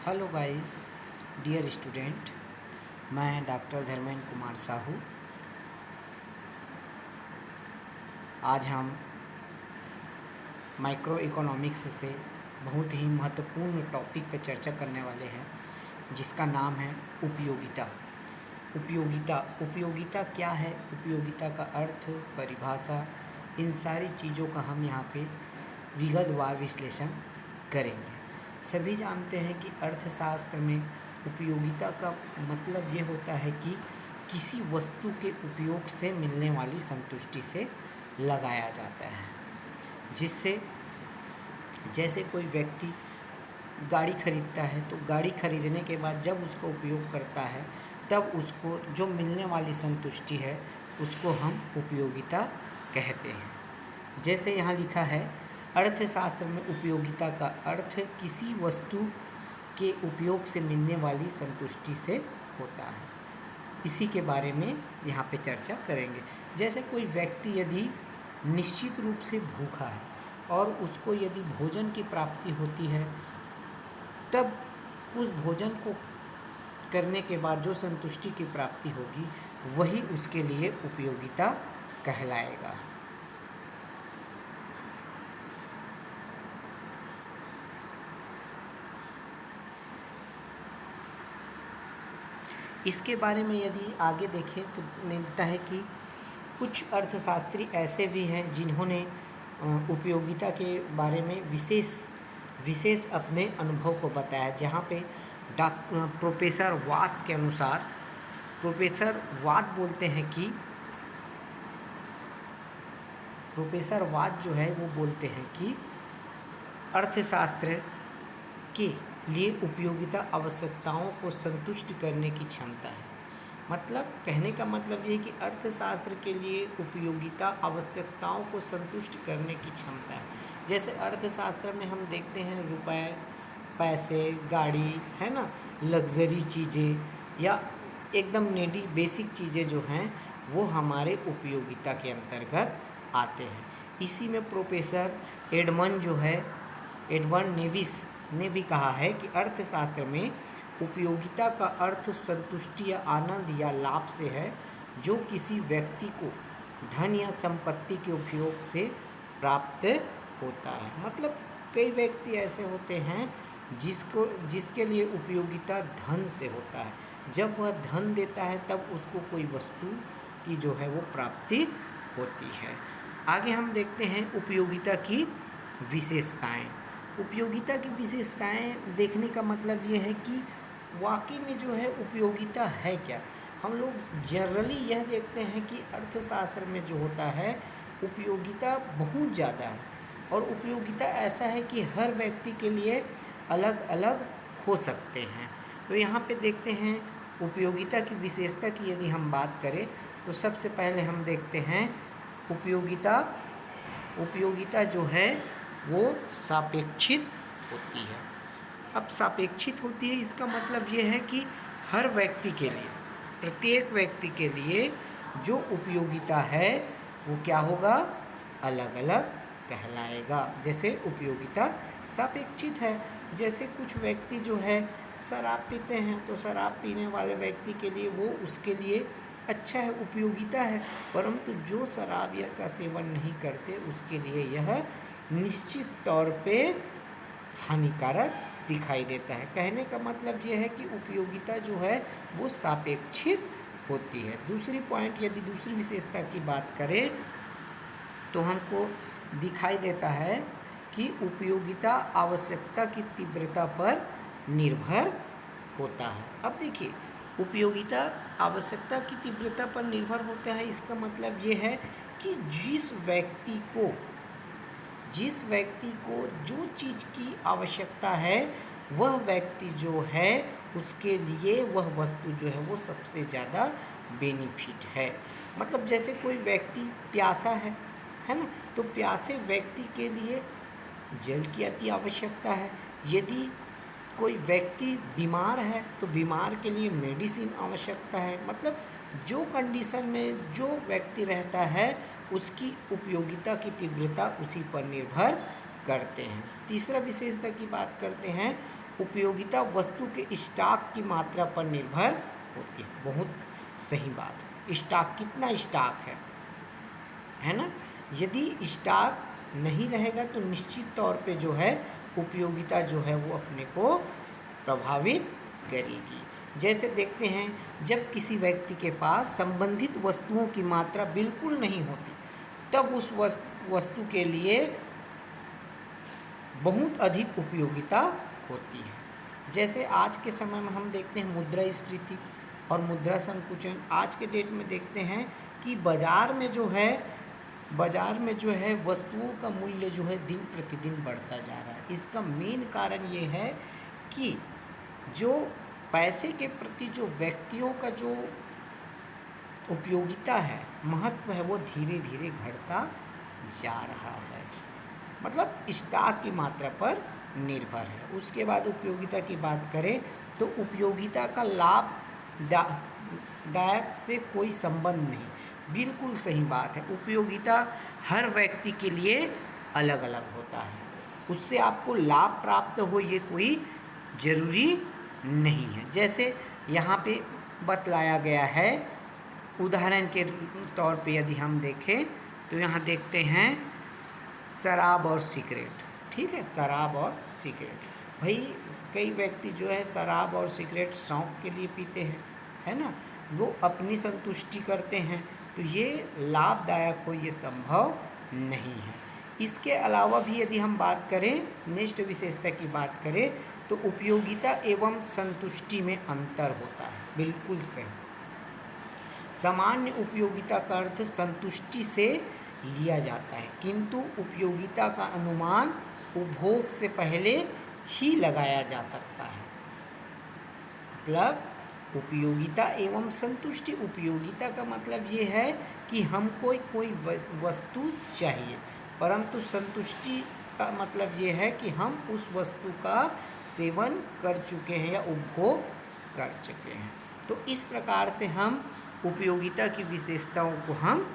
Hello guys, dear student. मैं doctor Dharmendra Kumar Sahu. आज हम माइक्रो इकोनॉमिक्स से बहुत ही महत्वपूर्ण टॉपिक पर चर्चा करने वाले हैं, जिसका नाम है उपयोगिता। उपयोगिता क्या है, उपयोगिता का अर्थ, परिभाषा, इन सारी चीज़ों का हम यहाँ पे विगतवार विश्लेषण करेंगे। सभी जानते हैं कि अर्थशास्त्र में उपयोगिता का मतलब ये होता है कि किसी वस्तु के उपयोग से मिलने वाली संतुष्टि से लगाया जाता है, जिससे जैसे कोई व्यक्ति गाड़ी खरीदता है तो गाड़ी खरीदने के बाद जब उसको उपयोग करता है तब उसको जो मिलने वाली संतुष्टि है उसको हम उपयोगिता कहते हैं। जैसे यहाँ लिखा है, अर्थशास्त्र में उपयोगिता का अर्थ किसी वस्तु के उपयोग से मिलने वाली संतुष्टि से होता है। इसी के बारे में यहाँ पे चर्चा करेंगे। जैसे कोई व्यक्ति यदि निश्चित रूप से भूखा है और उसको यदि भोजन की प्राप्ति होती है, तब उस भोजन को करने के बाद जो संतुष्टि की प्राप्ति होगी वही उसके लिए उपयोगिता कहलाएगा। इसके बारे में यदि आगे देखें तो मिलता है कि कुछ अर्थशास्त्री ऐसे भी हैं जिन्होंने उपयोगिता के बारे में विशेष अपने अनुभव को बताया। जहाँ पे प्रोफेसर वाट के अनुसार, प्रोफेसर वाट बोलते हैं कि प्रोफेसर वाट जो है वो बोलते हैं कि अर्थशास्त्र के लिए उपयोगिता आवश्यकताओं को संतुष्ट करने की क्षमता है। मतलब कहने का मतलब ये है कि अर्थशास्त्र के लिए उपयोगिता आवश्यकताओं को संतुष्ट करने की क्षमता है। जैसे अर्थशास्त्र में हम देखते हैं रुपए, पैसे, गाड़ी, है ना, लग्जरी चीज़ें या एकदम नेडी बेसिक चीज़ें जो हैं वो हमारे उपयोगिता के अंतर्गत आते हैं। इसी में प्रोफेसर एडमंड नेविस ने भी कहा है कि अर्थशास्त्र में उपयोगिता का अर्थ संतुष्टि या आनंद या लाभ से है, जो किसी व्यक्ति को धन या संपत्ति के उपयोग से प्राप्त होता है। मतलब कई व्यक्ति ऐसे होते हैं जिसके लिए उपयोगिता धन से होता है। जब वह धन देता है तब उसको कोई वस्तु की जो है वो प्राप्ति होती है। आगे हम देखते हैं उपयोगिता की विशेषताएं। उपयोगिता की विशेषताएं देखने का मतलब ये है कि वाकई में जो है उपयोगिता है क्या। हम लोग जनरली यह देखते हैं कि अर्थशास्त्र में जो होता है उपयोगिता बहुत ज़्यादा है, और उपयोगिता ऐसा है कि हर व्यक्ति के लिए अलग अलग हो सकते हैं। तो यहाँ पे देखते हैं उपयोगिता की विशेषता की यदि हम बात करें तो सबसे पहले हम देखते हैं उपयोगिता जो है वो सापेक्षित होती है। अब सापेक्षित होती है, इसका मतलब ये है कि हर व्यक्ति के लिए, प्रत्येक व्यक्ति के लिए जो उपयोगिता है वो क्या होगा, अलग अलग कहलाएगा। जैसे उपयोगिता सापेक्षित है, जैसे कुछ व्यक्ति जो है शराब पीते हैं तो शराब पीने वाले व्यक्ति के लिए वो उसके लिए अच्छा है, उपयोगिता है। परंतु जो शराब या का सेवन नहीं करते उसके लिए यह निश्चित तौर पे हानिकारक दिखाई देता है। कहने का मतलब यह है कि उपयोगिता जो है वो सापेक्षित होती है। दूसरी पॉइंट, यदि दूसरी विशेषता की बात करें तो हमको दिखाई देता है कि उपयोगिता आवश्यकता की तीव्रता पर निर्भर होता है। अब देखिए, उपयोगिता आवश्यकता की तीव्रता पर निर्भर होता है, इसका मतलब ये है कि जिस व्यक्ति को जो चीज़ की आवश्यकता है वह व्यक्ति जो है उसके लिए वह वस्तु जो है वो सबसे ज़्यादा बेनिफिट है। मतलब जैसे कोई व्यक्ति प्यासा है ना, तो प्यासे व्यक्ति के लिए जल की अति आवश्यकता है। यदि कोई व्यक्ति बीमार है तो बीमार के लिए मेडिसिन आवश्यकता है। मतलब जो कंडीशन में जो व्यक्ति रहता है उसकी उपयोगिता की तीव्रता उसी पर निर्भर करते हैं। तीसरा विशेषता की बात करते हैं, उपयोगिता वस्तु के स्टॉक की मात्रा पर निर्भर होती है। बहुत सही बात है। स्टॉक, कितना स्टॉक है ना। यदि स्टॉक नहीं रहेगा तो निश्चित तौर पे जो है उपयोगिता जो है वो अपने को प्रभावित करेगी। जैसे देखते हैं, जब किसी व्यक्ति के पास संबंधित वस्तुओं की मात्रा बिल्कुल नहीं होती, तब उस वस्तु के लिए बहुत अधिक उपयोगिता होती है। जैसे आज के समय में हम देखते हैं मुद्रास्फीति और मुद्रा संकुचन। आज के डेट में देखते हैं कि बाज़ार में जो है वस्तुओं का मूल्य जो है दिन प्रतिदिन बढ़ता जा रहा है। इसका मेन कारण ये है कि जो पैसे के प्रति जो व्यक्तियों का जो उपयोगिता है, महत्व है, वो धीरे धीरे घटता जा रहा है। मतलब स्टॉक की मात्रा पर निर्भर है। उसके बाद उपयोगिता की बात करें तो उपयोगिता का लाभदायक से कोई संबंध नहीं। बिल्कुल सही बात है। उपयोगिता हर व्यक्ति के लिए अलग अलग होता है। उससे आपको लाभ प्राप्त हो ये कोई ज़रूरी नहीं है। जैसे यहाँ पे बतलाया गया है, उदाहरण के तौर पे यदि हम देखें तो यहाँ देखते हैं शराब और सिगरेट। ठीक है, शराब और सिगरेट। भाई कई व्यक्ति जो है शराब और सिगरेट शौक़ के लिए पीते हैं, है ना, वो अपनी संतुष्टि करते हैं, तो ये लाभदायक हो ये संभव नहीं है। इसके अलावा भी यदि हम बात करें, नेक्स्ट विशेषता की बात करें तो उपयोगिता एवं संतुष्टि में अंतर होता है। बिल्कुल सही। सामान्य उपयोगिता का अर्थ संतुष्टि से लिया जाता है, किंतु उपयोगिता का अनुमान उपभोग से पहले ही लगाया जा सकता है। मतलब उपयोगिता एवं संतुष्टि, उपयोगिता का मतलब ये है कि हमको कोई वस्तु चाहिए, परंतु संतुष्टि का मतलब ये है कि हम उस वस्तु का सेवन कर चुके हैं या उपभोग कर चुके हैं। तो इस प्रकार से हम उपयोगिता की विशेषताओं को हम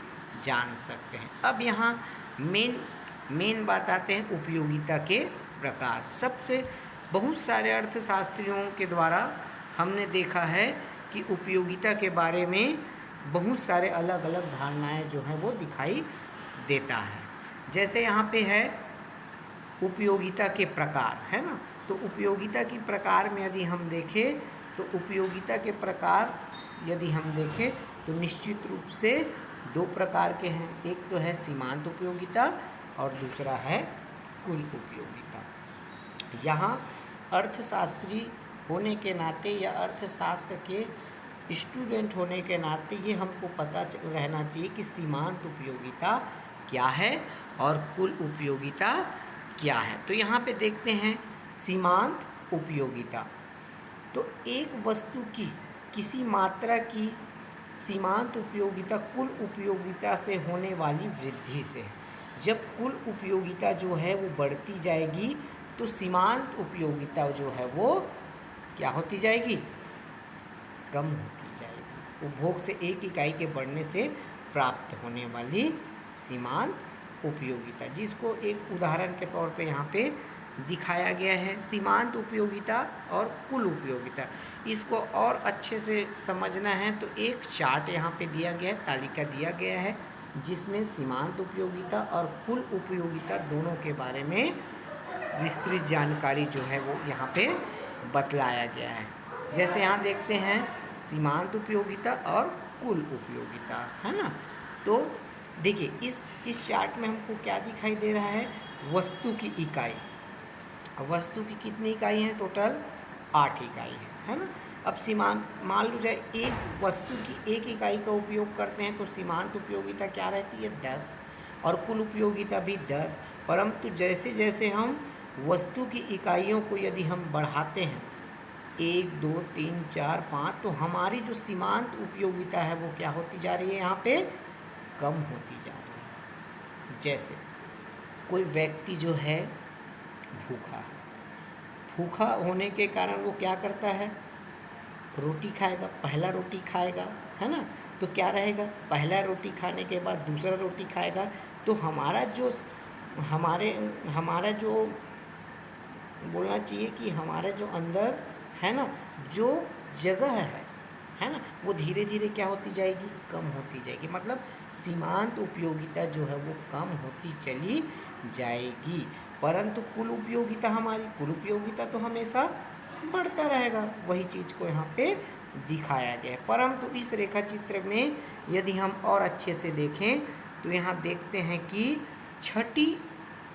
जान सकते हैं। अब यहाँ मेन बात आते हैं उपयोगिता के प्रकार। सबसे बहुत सारे अर्थशास्त्रियों के द्वारा हमने देखा है कि उपयोगिता के बारे में बहुत सारे अलग अलग धारणाएं जो हैं वो दिखाई देता है। जैसे यहाँ पे है उपयोगिता के प्रकार, है ना। तो उपयोगिता के प्रकार में यदि हम देखें तो उपयोगिता के प्रकार यदि हम देखें तो निश्चित रूप से दो प्रकार के हैं। एक तो है सीमांत उपयोगिता और दूसरा है कुल उपयोगिता। यहाँ अर्थशास्त्री होने के नाते या अर्थशास्त्र के स्टूडेंट होने के नाते ये हमको पता रहना चाहिए कि सीमांत उपयोगिता क्या है और कुल उपयोगिता क्या है। तो यहाँ पे देखते हैं सीमांत उपयोगिता। तो एक वस्तु की किसी मात्रा की सीमांत उपयोगिता कुल उपयोगिता से होने वाली वृद्धि से है। जब कुल उपयोगिता जो है वो बढ़ती जाएगी तो सीमांत उपयोगिता जो है वो क्या होती जाएगी, कम होती जाएगी। उपभोग से एक इकाई के बढ़ने से प्राप्त होने वाली सीमांत उपयोगिता, जिसको एक उदाहरण के तौर पे यहाँ पे दिखाया गया है। सीमांत उपयोगिता और कुल उपयोगिता, इसको और अच्छे से समझना है तो एक चार्ट यहाँ पे दिया गया है, तालिका दिया गया है, जिसमें सीमांत उपयोगिता और कुल उपयोगिता दोनों के बारे में विस्तृत जानकारी जो है वो यहाँ पे बतलाया गया है। जैसे यहाँ देखते हैं सीमांत उपयोगिता और कुल उपयोगिता, है ना। तो देखिए इस चार्ट में हमको क्या दिखाई दे रहा है, वस्तु की इकाई। वस्तु की कितनी इकाई है, टोटल 8 इकाई है ना। अब सीमांत मान लो जाए एक वस्तु की एक इकाई का उपयोग करते हैं तो सीमांत उपयोगिता क्या रहती है, 10, और कुल उपयोगिता भी 10। परंतु जैसे जैसे हम वस्तु की इकाइयों को यदि हम बढ़ाते हैं 1, 2, 3, 4, 5, तो हमारी जो सीमांत उपयोगिता है वो क्या होती जा रही है, यहाँ पे कम होती जा रही है। जैसे कोई व्यक्ति जो है भूखा होने के कारण वो क्या करता है, रोटी खाएगा, पहला रोटी खाएगा, है ना। तो क्या रहेगा, पहला रोटी खाने के बाद दूसरा रोटी खाएगा, तो हमारा जो बोलना चाहिए कि हमारे जो अंदर है ना, जो जगह है ना, वो धीरे धीरे क्या होती जाएगी, कम होती जाएगी। मतलब सीमांत उपयोगिता जो है वो कम होती चली जाएगी, परंतु कुल उपयोगिता हमारी, कुल उपयोगिता तो हमेशा बढ़ता रहेगा। वही चीज़ को यहाँ पे दिखाया गया है। परंतु इस रेखा चित्र में यदि हम और अच्छे से देखें तो यहाँ देखते हैं कि छठी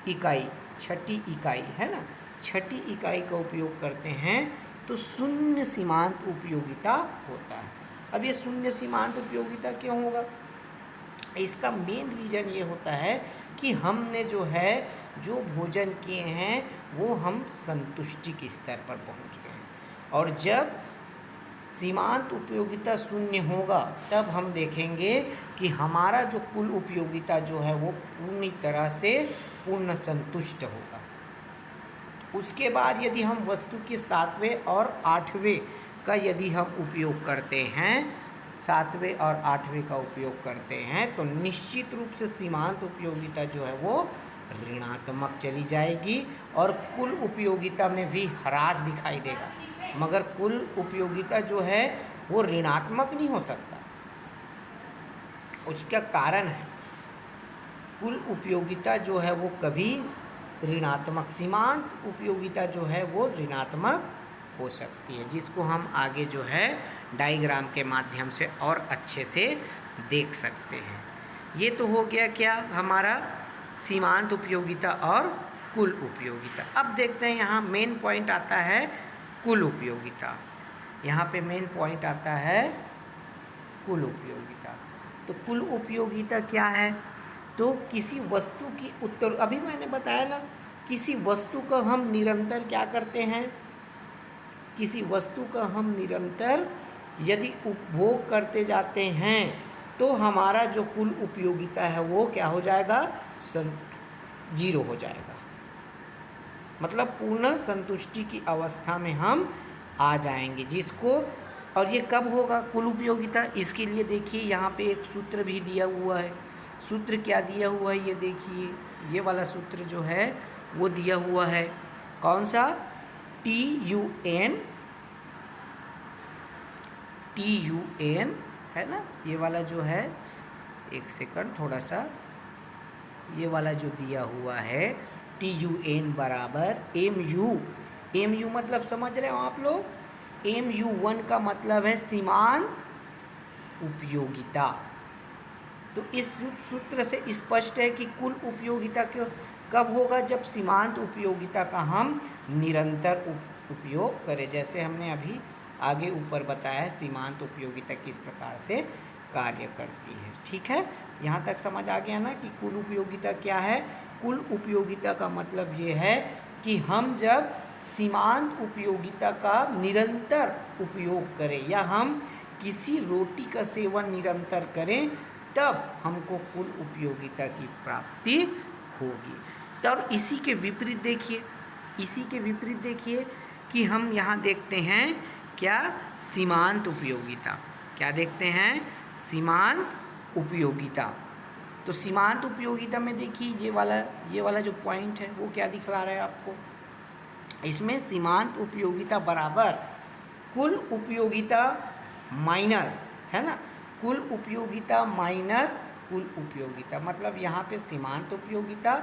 इकाई है ना, छठी इकाई का उपयोग करते हैं तो शून्य सीमांत उपयोगिता होता है। अब ये शून्य सीमांत उपयोगिता क्यों होगा? इसका मेन रीज़न ये होता है कि हमने जो है जो भोजन किए हैं वो हम संतुष्टि के स्तर पर पहुंच गए हैं, और जब सीमांत उपयोगिता शून्य होगा तब हम देखेंगे कि हमारा जो कुल उपयोगिता जो है वो पूरी तरह से पूर्ण संतुष्ट होगा। उसके बाद यदि हम वस्तु के 7वें और 8वें का यदि हम उपयोग करते हैं, 7वें और 8वें का उपयोग करते हैं तो निश्चित रूप से सीमांत उपयोगिता जो है वो ऋणात्मक चली जाएगी और कुल उपयोगिता में भी ह्रास दिखाई देगा। मगर कुल उपयोगिता जो है वो ऋणात्मक नहीं हो सकता। उसका कारण है कुल उपयोगिता जो है वो कभी ऋणात्मक, सीमांत उपयोगिता जो है वो ऋणात्मक हो सकती है, जिसको हम आगे जो है डायग्राम के माध्यम से और अच्छे से देख सकते हैं। ये तो हो गया क्या हमारा सीमांत उपयोगिता और कुल उपयोगिता। अब देखते हैं यहाँ मेन पॉइंट आता है कुल उपयोगिता। यहाँ पे मेन पॉइंट आता है कुल उपयोगिता। तो कुल उपयोगिता क्या है? तो किसी वस्तु की अभी मैंने बताया ना, किसी वस्तु का हम निरंतर क्या करते हैं, किसी वस्तु का हम निरंतर यदि उपभोग करते जाते हैं तो हमारा जो कुल उपयोगिता है वो क्या हो जाएगा, 0 हो जाएगा। मतलब पूर्ण संतुष्टि की अवस्था में हम आ जाएंगे, जिसको, और ये कब होगा कुल उपयोगिता? इसके लिए देखिए यहाँ पे एक सूत्र भी दिया हुआ है। सूत्र क्या दिया हुआ है ये देखिए, ये वाला सूत्र जो है वो दिया हुआ है। कौन सा? TUN है ना, ये वाला जो है, एक सेकंड थोड़ा सा, ये वाला जो दिया हुआ है TUN बराबर MU मतलब समझ रहे हो आप लोग, MU1 का मतलब है सीमांत उपयोगिता। तो इस सूत्र से स्पष्ट है कि कुल उपयोगिता कब होगा, जब सीमांत उपयोगिता का हम निरंतर उपयोग करें। जैसे हमने अभी आगे ऊपर बताया है सीमांत उपयोगिता किस प्रकार से कार्य करती है। ठीक है, यहाँ तक समझ आ गया ना कि कुल उपयोगिता क्या है? कुल उपयोगिता का मतलब ये है कि हम जब सीमांत उपयोगिता का निरंतर उपयोग करें या हम किसी रोटी का सेवन निरंतर करें तब हमको कुल उपयोगिता की प्राप्ति होगी। और इसी के विपरीत देखिए कि हम यहाँ देखते हैं क्या, सीमांत उपयोगिता। क्या देखते हैं? सीमांत उपयोगिता। तो सीमांत उपयोगिता में देखिए ये वाला जो पॉइंट है वो क्या दिखला रहा है आपको, इसमें सीमांत उपयोगिता बराबर कुल उपयोगिता माइनस, है ना, कुल उपयोगिता माइनस कुल उपयोगिता। मतलब यहाँ पे सीमांत उपयोगिता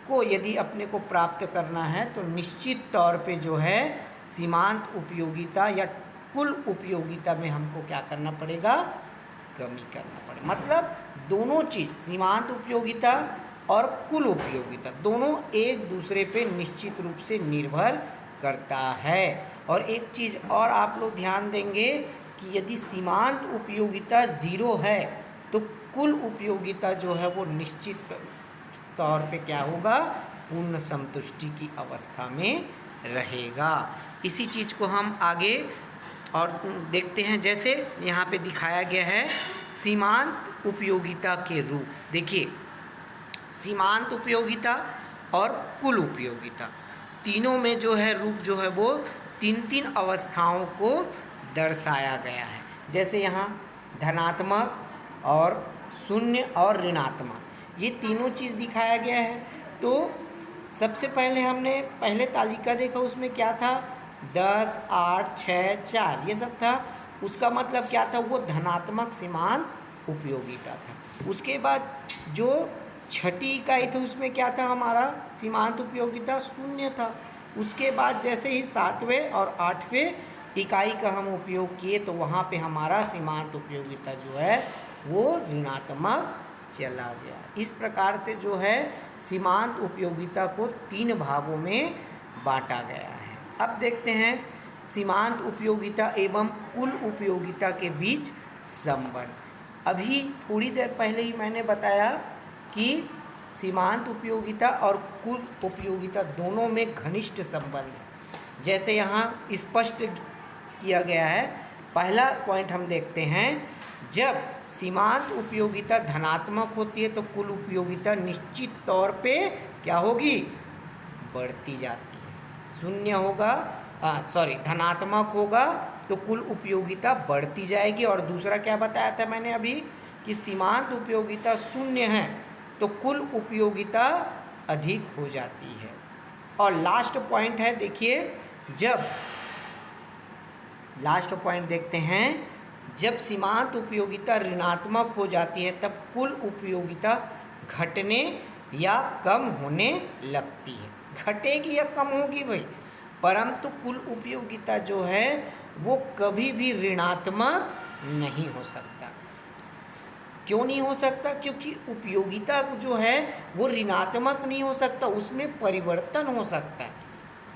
को यदि अपने को प्राप्त करना है तो निश्चित तौर पे जो है सीमांत उपयोगिता या कुल उपयोगिता में हमको क्या करना पड़ेगा, कमी करना पड़ेगा। मतलब दोनों चीज़, सीमांत उपयोगिता और कुल उपयोगिता, दोनों एक दूसरे पे निश्चित रूप से निर्भर करता है। और एक चीज़ और आप लोग ध्यान देंगे कि यदि सीमांत उपयोगिता 0 है तो कुल उपयोगिता जो है वो निश्चित तौर पे क्या होगा, पूर्ण संतुष्टि की अवस्था में रहेगा। इसी चीज़ को हम आगे और देखते हैं। जैसे यहाँ पे दिखाया गया है सीमांत उपयोगिता के रूप। देखिए, सीमांत उपयोगिता और कुल उपयोगिता तीनों में जो है रूप जो है वो 3 अवस्थाओं को दर्शाया गया है। जैसे यहाँ धनात्मक और शून्य और ऋणात्मक, ये तीनों चीज़ दिखाया गया है। तो सबसे पहले हमने पहले तालिका देखा, उसमें क्या था 10, 8, 6, 4 ये सब था। उसका मतलब क्या था, वो धनात्मक सीमांत उपयोगिता था। उसके बाद जो छठी इकाई थी उसमें क्या था, हमारा सीमांत उपयोगिता 0 था। उसके बाद जैसे ही 7वें और 8वें इकाई का हम उपयोग किए तो वहाँ पे हमारा सीमांत उपयोगिता जो है वो ऋणात्मक चला गया। इस प्रकार से जो है सीमांत उपयोगिता को 3 भागों में बांटा गया है। अब देखते हैं सीमांत उपयोगिता एवं कुल उपयोगिता के बीच संबंध। अभी थोड़ी देर पहले ही मैंने बताया कि सीमांत उपयोगिता और कुल उपयोगिता दोनों में घनिष्ठ संबंध है, जैसे यहाँ स्पष्ट किया गया है। पहला पॉइंट हम देखते हैं, जब सीमांत उपयोगिता धनात्मक होती है तो कुल उपयोगिता निश्चित तौर पे क्या होगी, बढ़ती जाती है। शून्य होगा धनात्मक होगा तो कुल उपयोगिता बढ़ती जाएगी। और दूसरा क्या बताया था मैंने अभी कि सीमांत उपयोगिता 0 है तो कुल उपयोगिता अधिक हो जाती है। और लास्ट पॉइंट है, देखिए लास्ट पॉइंट देखते हैं, जब सीमांत उपयोगिता ऋणात्मक हो जाती है तब कुल उपयोगिता घटने या कम होने लगती है। घटेगी या कम होगी भाई, परंतु कुल उपयोगिता जो है वो कभी भी ऋणात्मक नहीं हो सकता। क्यों नहीं हो सकता, क्योंकि उपयोगिता जो है वो ऋणात्मक नहीं हो सकता, उसमें परिवर्तन हो सकता है,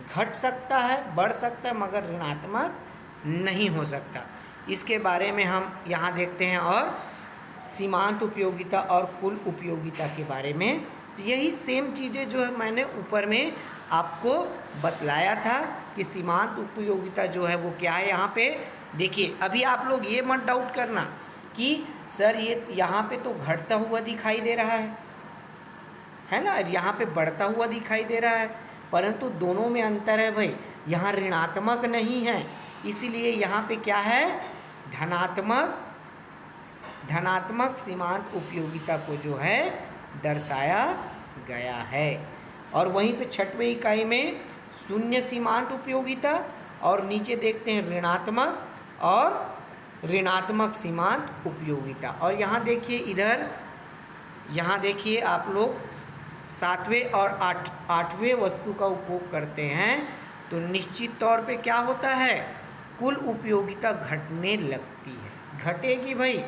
घट सकता है, बढ़ सकता है, मगर ऋणात्मक नहीं हो सकता। इसके बारे में हम यहाँ देखते हैं और सीमांत उपयोगिता और कुल उपयोगिता के बारे में। तो यही सेम चीज़ें जो है मैंने ऊपर में आपको बतलाया था कि सीमांत उपयोगिता जो है वो क्या है। यहाँ पे देखिए, अभी आप लोग ये मत डाउट करना कि सर ये यहाँ पे तो घटता हुआ दिखाई दे रहा है ना, यहाँ पे बढ़ता हुआ दिखाई दे रहा है, परंतु दोनों में अंतर है भाई। यहाँ ऋणात्मक नहीं है, इसीलिए यहाँ पे क्या है, धनात्मक सीमांत उपयोगिता को जो है दर्शाया गया है। और वहीं पे 6वें इकाई में 0 सीमांत उपयोगिता और नीचे देखते हैं ऋणात्मक सीमांत उपयोगिता। और यहाँ देखिए यहाँ देखिए आप लोग 7वें और 8वें वस्तु का उपयोग करते हैं तो निश्चित तौर पे क्या होता है, कुल उपयोगिता घटने लगती है। घटेगी भाई,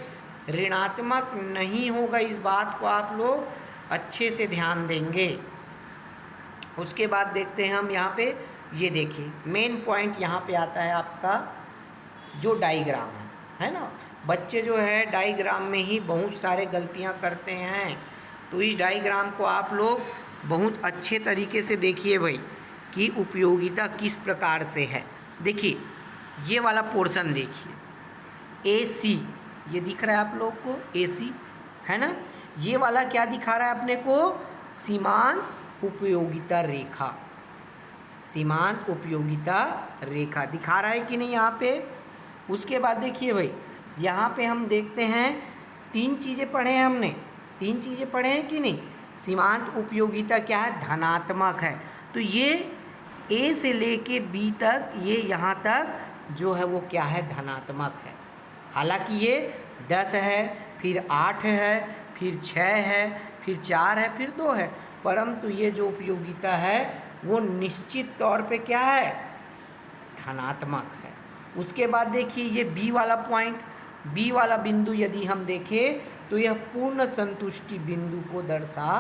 ऋणात्मक नहीं होगा। इस बात को आप लोग अच्छे से ध्यान देंगे। उसके बाद देखते हैं हम यहाँ पे, ये देखिए मेन पॉइंट यहाँ पे आता है आपका जो डायग्राम है ना। बच्चे जो है डायग्राम में ही बहुत सारे गलतियाँ करते हैं, तो इस डायग्राम को आप लोग बहुत अच्छे तरीके से देखिए भाई कि उपयोगिता किस प्रकार से है। देखिए ये वाला पोर्शन देखिए, AC ये दिख रहा है आप लोग को, AC है ना। ये वाला क्या दिखा रहा है अपने को, सीमांत उपयोगिता रेखा, सीमांत उपयोगिता रेखा दिखा रहा है कि नहीं यहाँ पे। उसके बाद देखिए भाई, यहाँ पे हम देखते हैं 3 चीज़ें पढ़े हैं हमने, 3 चीज़ें पढ़े हैं कि नहीं। सीमांत उपयोगिता क्या है, धनात्मक है, तो ये A से लेके B तक, ये यहाँ तक जो है वो क्या है, धनात्मक है। हालांकि ये 10 है, फिर 8 है, फिर 6 है, फिर 4 है, फिर 2 है, परंतु ये जो उपयोगिता है वो निश्चित तौर पे क्या है, धनात्मक है। उसके बाद देखिए ये B वाला पॉइंट, B वाला बिंदु यदि हम देखें तो यह पूर्ण संतुष्टि बिंदु को दर्शा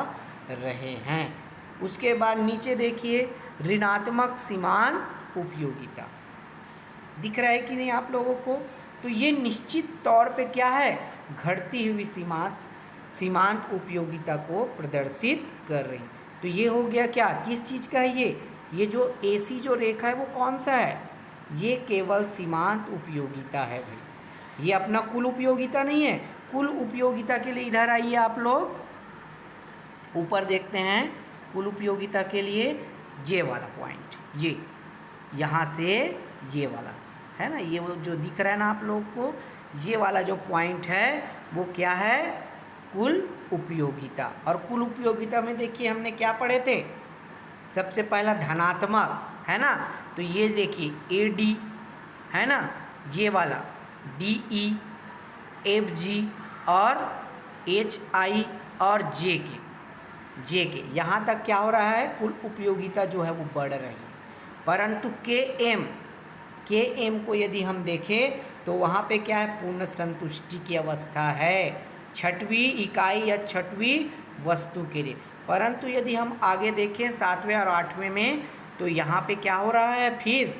रहे हैं। उसके बाद नीचे देखिए ऋणात्मक सीमांत उपयोगिता दिख रहा है कि नहीं आप लोगों को। तो ये निश्चित तौर पे क्या है, घटती हुई सीमांत उपयोगिता को प्रदर्शित कर रही। तो ये हो गया क्या, किस चीज़ का है ये जो AC जो रेखा है वो कौन सा है, ये केवल सीमांत उपयोगिता है भाई, ये अपना कुल उपयोगिता नहीं है। कुल उपयोगिता के लिए इधर आइए आप लोग, ऊपर देखते हैं कुल उपयोगिता के लिए ये वाला पॉइंट, ये यहाँ से ये वाला है ना, ये वो जो दिख रहा है ना आप लोग को, ये वाला जो पॉइंट है वो क्या है, कुल उपयोगिता। और कुल उपयोगिता में देखिए हमने क्या पढ़े थे, सबसे पहला धनात्मक है ना, तो ये देखिए AD है ना, ये वाला DE, FG और HI और JK यहाँ तक क्या हो रहा है, कुल उपयोगिता जो है वो बढ़ रही है। परंतु KM को यदि हम देखें तो वहाँ पे क्या है, पूर्ण संतुष्टि की अवस्था है, छठवीं इकाई या छठवीं वस्तु के लिए। परंतु यदि हम आगे देखें 7वें और 8वें में, तो यहाँ पे क्या हो रहा है, फिर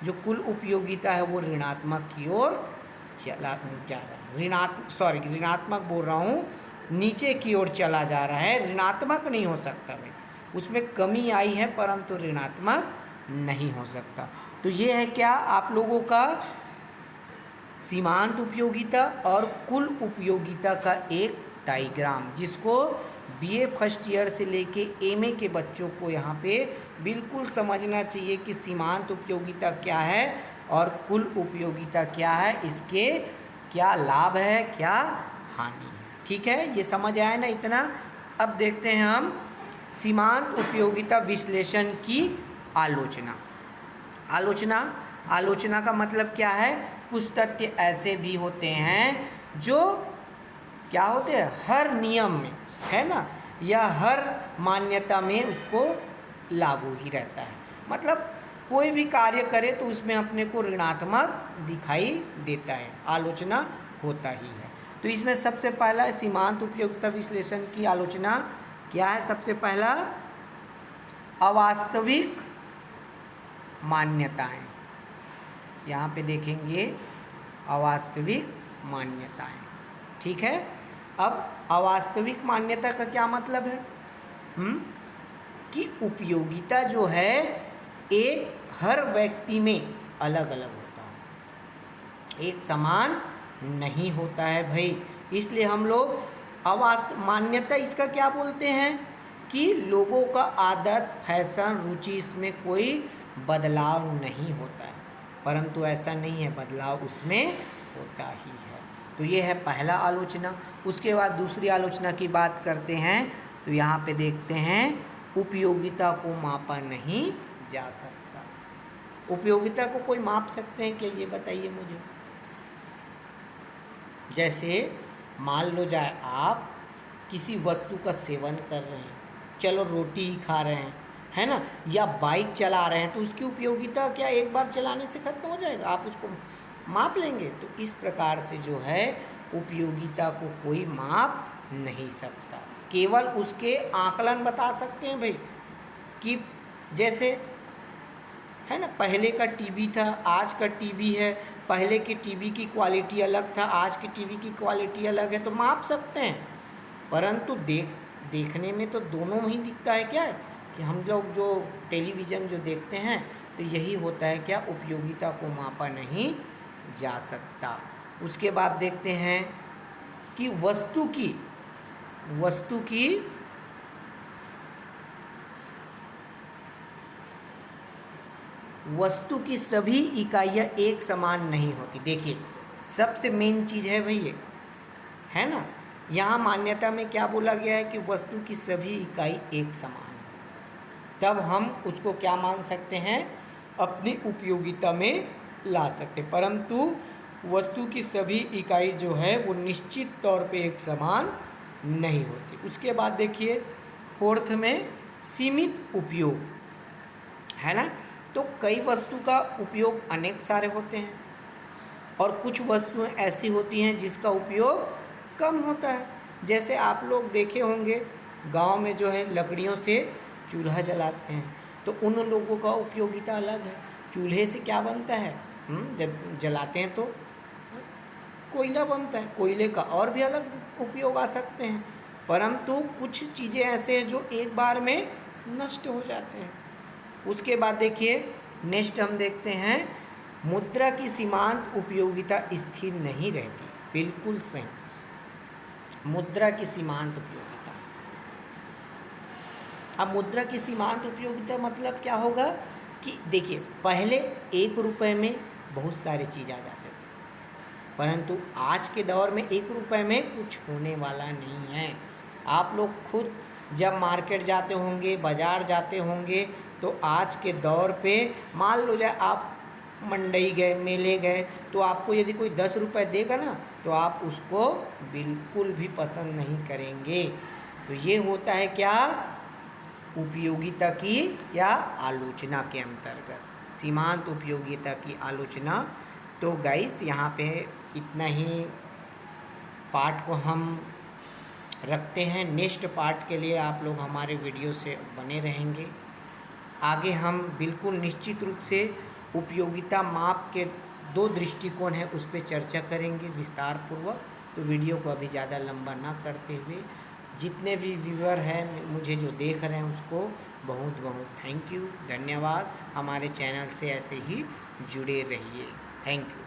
जो कुल उपयोगिता है वो ऋणात्मक की ओर चला जा रहा है। ऋणात्मक बोल रहा हूँ, नीचे की ओर चला जा रहा है। ऋणात्मक नहीं हो सकता भाई, उसमें कमी आई है, परंतु ऋणात्मक नहीं हो सकता। तो ये है क्या, आप लोगों का सीमांत उपयोगिता और कुल उपयोगिता का एक डायग्राम, जिसको BA फर्स्ट ईयर से लेके MA के बच्चों को यहाँ पे बिल्कुल समझना चाहिए कि सीमांत उपयोगिता क्या है और कुल उपयोगिता क्या है, इसके क्या लाभ है, क्या हानि है। ठीक है, ये समझ आया ना इतना। अब देखते हैं हम सीमांत उपयोगिता विश्लेषण की आलोचना का मतलब क्या है, कुछ तथ्य ऐसे भी होते हैं जो क्या होते हैं, हर नियम में है ना, या हर मान्यता में उसको लागू ही रहता है। मतलब कोई भी कार्य करे तो उसमें अपने को ऋणात्मक दिखाई देता है, आलोचना होता ही है। तो इसमें सबसे पहला सीमांत उपयोगिता विश्लेषण की आलोचना क्या है, सबसे पहला अवास्तविक मान्यताएं। यहाँ पे देखेंगे अवास्तविक मान्यताएं। ठीक है, अब अवास्तविक मान्यता का क्या मतलब है, कि उपयोगिता जो है एक हर व्यक्ति में अलग अलग होता है, एक समान नहीं होता है भाई। इसलिए हम लोग मान्यता इसका क्या बोलते हैं, कि लोगों का आदत, फैशन, रुचि, इसमें कोई बदलाव नहीं होता है, परंतु ऐसा नहीं है, बदलाव उसमें होता ही है। तो ये है पहला आलोचना। उसके बाद दूसरी आलोचना की बात करते हैं, तो यहाँ पे देखते हैं उपयोगिता को मापा नहीं जा सकता। उपयोगिता को कोई माप सकते हैं क्या, ये बताइए मुझे। जैसे मान लो जाए आप किसी वस्तु का सेवन कर रहे हैं, चलो रोटी ही खा रहे हैं, है ना, या बाइक चला रहे हैं, तो उसकी उपयोगिता क्या एक बार चलाने से खत्म हो जाएगा, आप उसको माप लेंगे। तो इस प्रकार से जो है उपयोगिता को कोई माप नहीं सकता, केवल उसके आकलन बता सकते हैं भाई, कि जैसे है ना, पहले का टीवी था, आज का टीवी है, पहले के टीवी की क्वालिटी अलग था, आज की टीवी की क्वालिटी अलग है, तो माप सकते हैं। परंतु देखने में तो दोनों ही दिखता है क्या, कि हम लोग जो टेलीविज़न जो देखते हैं, तो यही होता है क्या, उपयोगिता को मापा नहीं जा सकता। उसके बाद देखते हैं कि वस्तु की सभी इकाइयाँ एक समान नहीं होती। देखिए सबसे मेन चीज़ है भाई ये, है ना, यहाँ मान्यता में क्या बोला गया है कि वस्तु की सभी इकाई एक समान है, तब हम उसको क्या मान सकते हैं, अपनी उपयोगिता में ला सकते। परंतु वस्तु की सभी इकाई जो है वो निश्चित तौर पे एक समान नहीं होती। उसके बाद देखिए फोर्थ में सीमित उपयोग, है ना, तो कई वस्तु का उपयोग अनेक सारे होते हैं और कुछ वस्तुएं ऐसी होती हैं जिसका उपयोग कम होता है। जैसे आप लोग देखे होंगे गांव में जो है लकड़ियों से चूल्हा जलाते हैं, तो उन लोगों का उपयोगिता अलग है। चूल्हे से क्या बनता है, जब जलाते हैं तो कोयला बनता है, कोयले का और भी अलग उपयोग आ सकते हैं। परंतु कुछ चीज़ें ऐसे हैं जो एक बार में नष्ट हो जाते हैं। उसके बाद देखिए नेक्स्ट हम देखते हैं मुद्रा की सीमांत उपयोगिता स्थिर नहीं रहती। बिल्कुल सही, मुद्रा की सीमांत उपयोगिता। अब मुद्रा की सीमांत उपयोगिता मतलब क्या होगा कि देखिए पहले 1 रुपये में बहुत सारी चीज़ आ जाते थे, परंतु आज के दौर में 1 रुपये में कुछ होने वाला नहीं है। आप लोग खुद जब मार्केट जाते होंगे, बाज़ार जाते होंगे, तो आज के दौर पे मान लो जाए आप मंडई गए, मेले गए, तो आपको यदि कोई 10 रुपये देगा ना, तो आप उसको बिल्कुल भी पसंद नहीं करेंगे। तो ये होता है क्या, उपयोगिता की या आलोचना के अंतर्गत, सीमांत उपयोगिता की आलोचना। तो गाइस यहाँ पे इतना ही पार्ट को हम रखते हैं। नेक्स्ट पार्ट के लिए आप लोग हमारे वीडियो से बने रहेंगे। आगे हम बिल्कुल निश्चित रूप से उपयोगिता माप के 2 दृष्टिकोण हैं, उस पर चर्चा करेंगे विस्तार पूर्वक। तो वीडियो को अभी ज़्यादा लंबा ना करते हुए, जितने भी व्यूअर हैं मुझे जो देख रहे हैं उसको बहुत बहुत थैंक यू, धन्यवाद। हमारे चैनल से ऐसे ही जुड़े रहिए। Thank you.